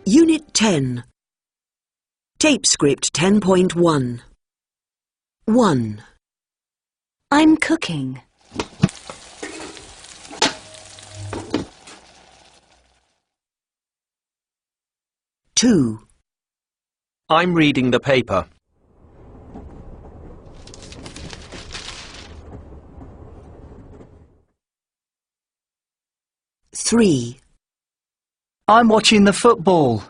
Unit 10. Tape script 10.1. 1. I'm cooking. 2. I'm reading the paper. 3. I'm watching the football.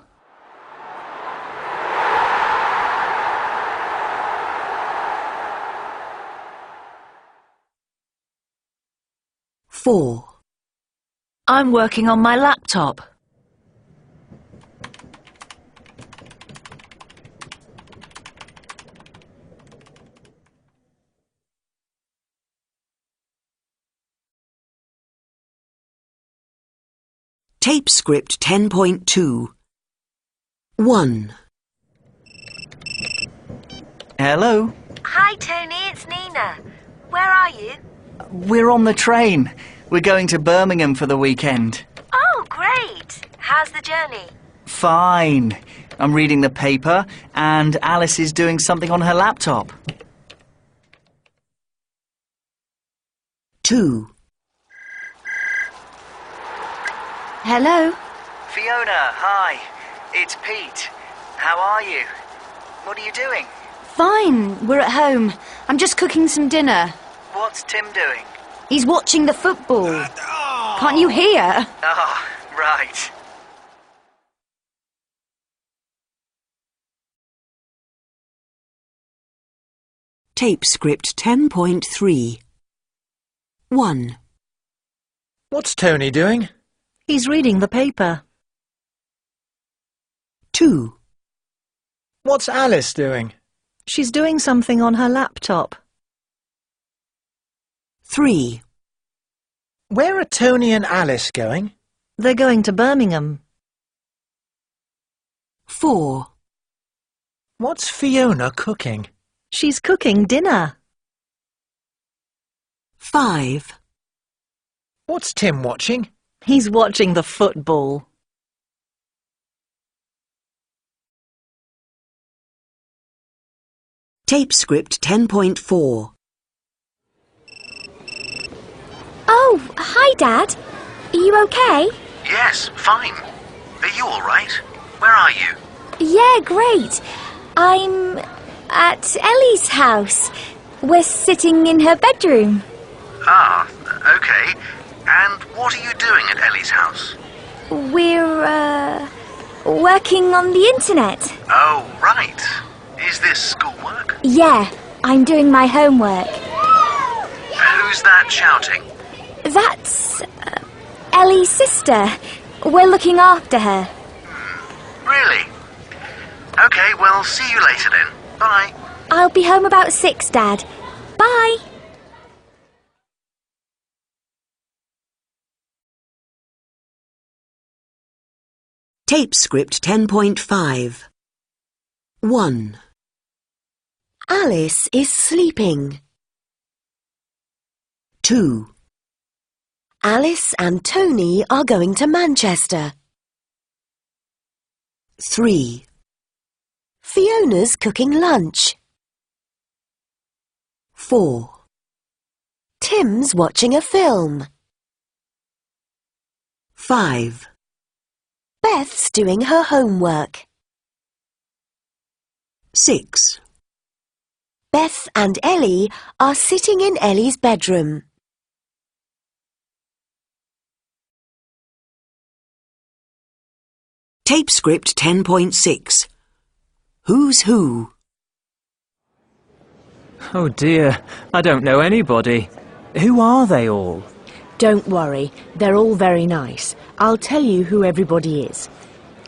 4. I'm working on my laptop. 'Tape script 10.2. 1. Hello? Hi, Tony, it's Nina. Where are you? We're on the train. We're going to Birmingham for the weekend. Oh, great. How's the journey? Fine. I'm reading the paper and Alice is doing something on her laptop. 2. Hello? Fiona, hi. It's Pete. How are you? What are you doing? Fine, we're at home. I'm just cooking some dinner. What's Tim doing? He's watching the football. Can't you hear? Oh, right. Tape script 10.3. 1. What's Tony doing? He's reading the paper. 2. What's Alice doing? She's doing something on her laptop. 3. Where are Tony and Alice going? They're going to Birmingham. 4. What's Fiona cooking? She's cooking dinner. 5. What's Tim watching? He's watching the football. Tape script 10.4. Oh, hi, Dad. Are you okay? Yes, fine. Are you all right? Where are you? Yeah, great. I'm at Ellie's house. We're sitting in her bedroom. Ah, okay. And what are you doing at Ellie's house? We're, working on the internet. Oh, right. Is this schoolwork? Yeah, I'm doing my homework. Who's that shouting? That's Ellie's sister. We're looking after her. Really? Okay, well, see you later then. Bye. I'll be home about 6, Dad. Bye. Tape script 10.5. 1. Alice is sleeping. 2. Alice and Tony are going to Manchester. 3. Fiona's cooking lunch. 4. Tim's watching a film. 5. Beth's doing her homework. 6. Beth and Ellie are sitting in Ellie's bedroom. Tape script 10.6. Who's who? Oh dear, I don't know anybody. Who are they all? Don't worry, they're all very nice. I'll tell you who everybody is.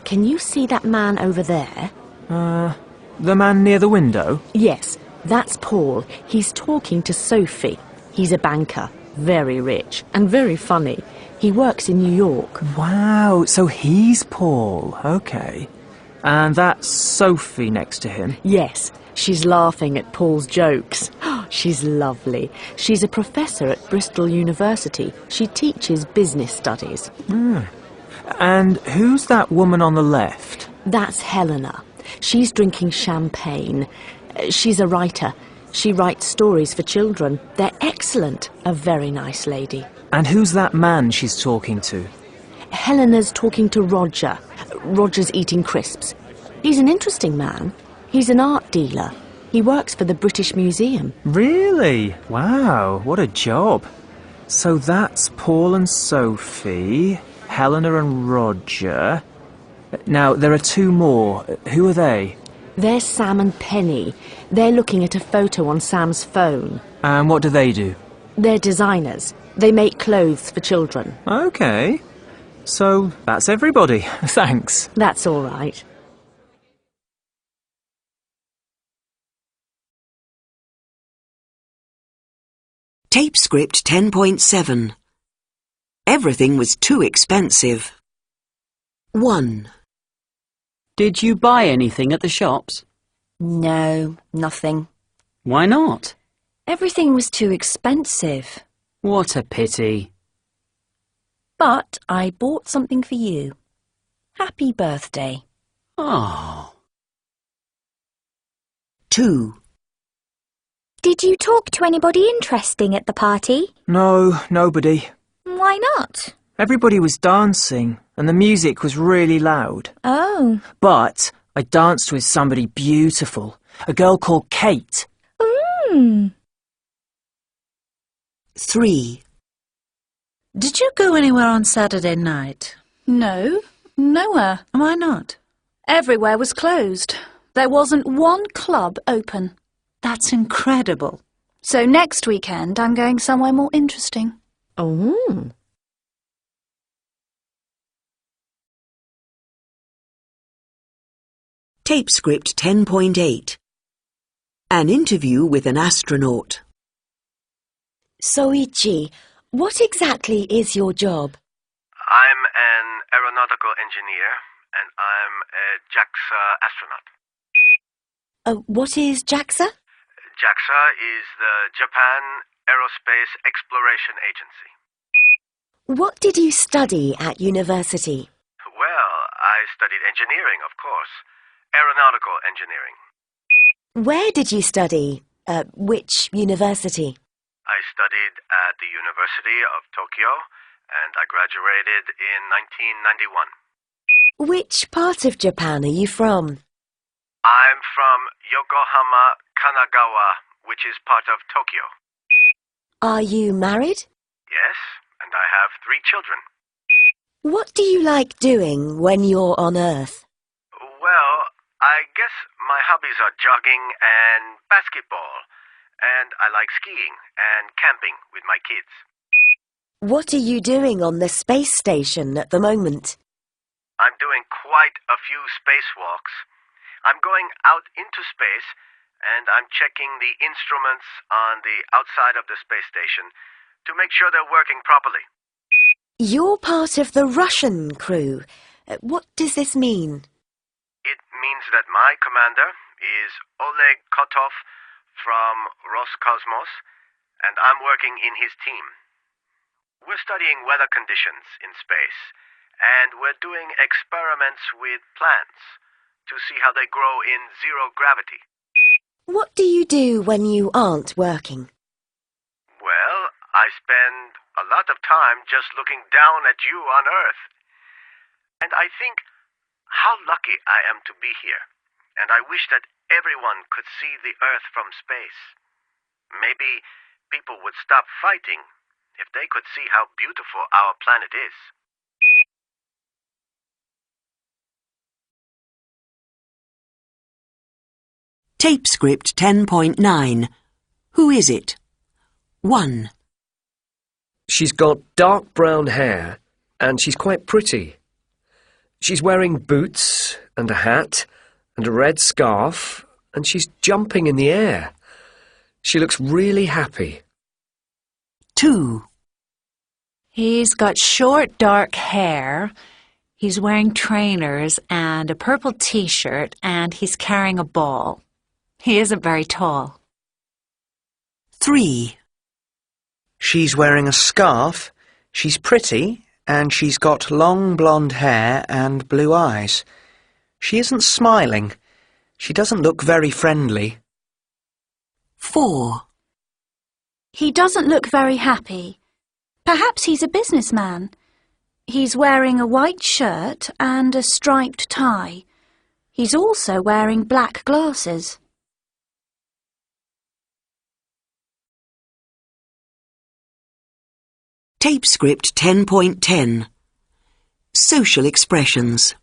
Can you see that man over there? The man near the window? Yes, that's Paul. He's talking to Sophie. He's a banker, very rich and very funny. He works in New York. Wow, so he's Paul, okay. And that's Sophie next to him? Yes, she's laughing at Paul's jokes. She's lovely. She's a professor at Bristol University. She teaches business studies. And who's that woman on the left? That's Helena. She's drinking champagne. She's a writer. She writes stories for children. They're excellent. A very nice lady. And who's that man she's talking to? Helena's talking to Roger. Roger's eating crisps. He's an interesting man. He's an art dealer. He works for the British Museum. Really? Wow, what a job. So that's Paul and Sophie, Helena and Roger. Now, there are two more. Who are they? They're Sam and Penny. They're looking at a photo on Sam's phone. And what do they do? They're designers. They make clothes for children. Okay. So that's everybody. Thanks. That's all right. Tape script 10.7. Everything was too expensive. 1. Did you buy anything at the shops? No, nothing. Why not? Everything was too expensive. What a pity. But I bought something for you. Happy birthday. Oh. 2. Did you talk to anybody interesting at the party? No, nobody. Why not? Everybody was dancing, and the music was really loud. Oh. But I danced with somebody beautiful, a girl called Kate. 3. Did you go anywhere on Saturday night? No, nowhere. Why not? Everywhere was closed. There wasn't one club open. That's incredible. So next weekend I'm going somewhere more interesting. Oh. Tape script 10.8. An interview with an astronaut. Soichi, what exactly is your job? I'm an aeronautical engineer, and I'm a JAXA astronaut. What is JAXA? JAXA is the Japan Aerospace Exploration Agency. What did you study at university? Well, I studied engineering, of course. Aeronautical engineering. Where did you study? Which university? I studied at the University of Tokyo, and I graduated in 1991. Which part of Japan are you from? I'm from Yokohama, Kanagawa, which is part of Tokyo. Are you married? Yes, and I have 3 children. What do you like doing when you're on Earth? Well, I guess my hobbies are jogging and basketball, and I like skiing and camping with my kids. What are you doing on the space station at the moment? I'm doing quite a few spacewalks. I'm going out into space, and I'm checking the instruments on the outside of the space station to make sure they're working properly. You're part of the Russian crew. What does this mean? It means that my commander is Oleg Kotov from Roscosmos, and I'm working in his team. We're studying weather conditions in space, and we're doing experiments with plants to see how they grow in zero gravity. What do you do when you aren't working? Well, I spend a lot of time just looking down at you on Earth. And I think how lucky I am to be here. And I wish that everyone could see the Earth from space. Maybe people would stop fighting if they could see how beautiful our planet is. Tape script 10.9. Who is it? 1. She's got dark brown hair, and she's quite pretty. She's wearing boots and a hat and a red scarf, and she's jumping in the air. She looks really happy. 2. He's got short, dark hair. He's wearing trainers and a purple t-shirt, and he's carrying a ball. He isn't very tall. 3. She's wearing a scarf, she's pretty, And she's got long blonde hair and blue eyes. She isn't smiling. She doesn't look very friendly. 4. He doesn't look very happy. Perhaps he's a businessman. He's wearing a white shirt and a striped tie. He's also wearing black glasses. Tape script 10.10. Social expressions.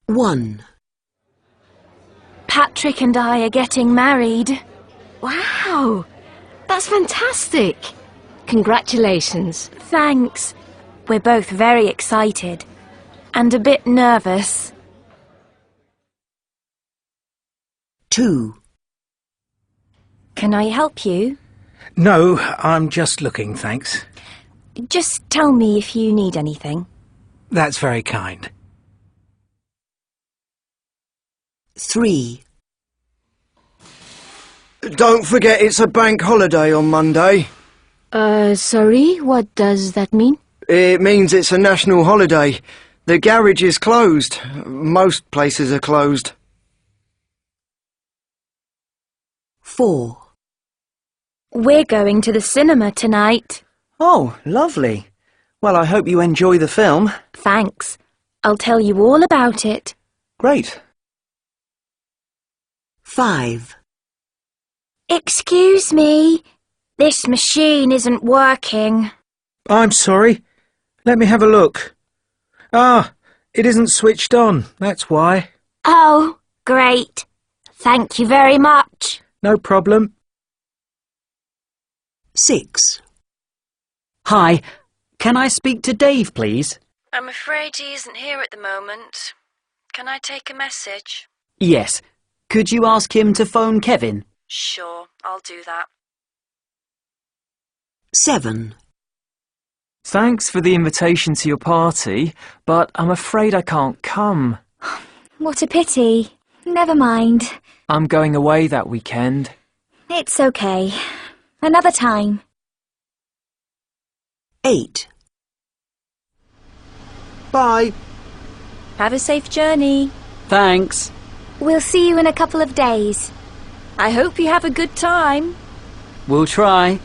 1. Patrick and I are getting married. Wow! That's fantastic! Congratulations. Thanks. We're both very excited and a bit nervous. 2. Can I help you? No, I'm just looking, thanks. Just tell me if you need anything. That's very kind. 3. Don't forget it's a bank holiday on Monday. Sorry, what does that mean? It means it's a national holiday. The garage is closed. Most places are closed. 4. We're going to the cinema tonight. Oh, lovely. Well, I hope you enjoy the film. Thanks. I'll tell you all about it. Great. 5. Excuse me. This machine isn't working. I'm sorry. Let me have a look. Ah, it isn't switched on, that's why. Oh, great. Thank you very much. No problem. 6. Hi, can I speak to Dave, please? I'm afraid he isn't here at the moment. Can I take a message? Yes. Could you ask him to phone Kevin? Sure, I'll do that. 7. Thanks for the invitation to your party, but I'm afraid I can't come. What a pity. Never mind. I'm going away that weekend. It's okay. Another time. 8. Bye. Have a safe journey. Thanks. We'll see you in a couple of days. I hope you have a good time. We'll try.